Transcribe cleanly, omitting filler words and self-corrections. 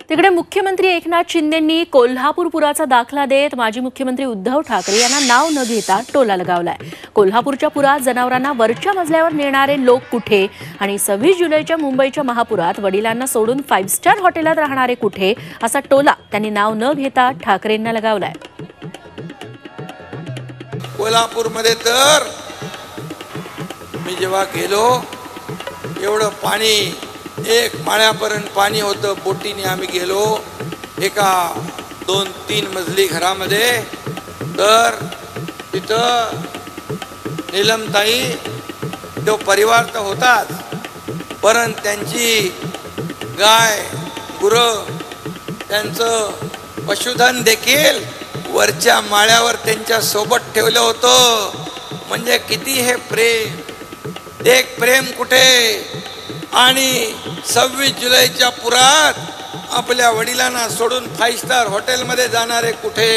तिकडे मुख्यमंत्री एकनाथ शिंदेंनी कोल्हापूर पुराचा दाखला देत माजी मुख्यमंत्री उद्धव ठाकरे यांना नाव न घेता टोला लगावलाय। कोल्हापूरच्या पुरात जनावरांना वरच्या मजल्यावर नेणारे लोक कुठे आणि 26 जुलैच्या मुंबईच्या महापुरात वडिलांना सोडून 5 स्टार हॉटेलात राहणारे कुठे असा टोला त्यांनी नाव न घेता ठाकरेंना लगावलाय। कोल्हापूरमध्ये तर मी जेव्हा गेलो एवढं पाणी एक माळ्यापर्यंत पाणी होतं। बोटीने आम्ही गेलो एका 2-3 मजली घरामध्ये, तर तिथं नीलमताई तो परिवार तर होताच, परंतु त्यांची गाय गुरं त्यांचं पशुधन देखील वरच्या माळ्यावर त्यांच्या सोबत ठेवलं होतं। म्हणजे किती हे प्रेम, एक प्रेम कुठे आणि 26 जुलैच्या पुरात आपल्या वडिलांना सोडून 5 स्टार हॉटेलमध्ये जाणारे कुठे।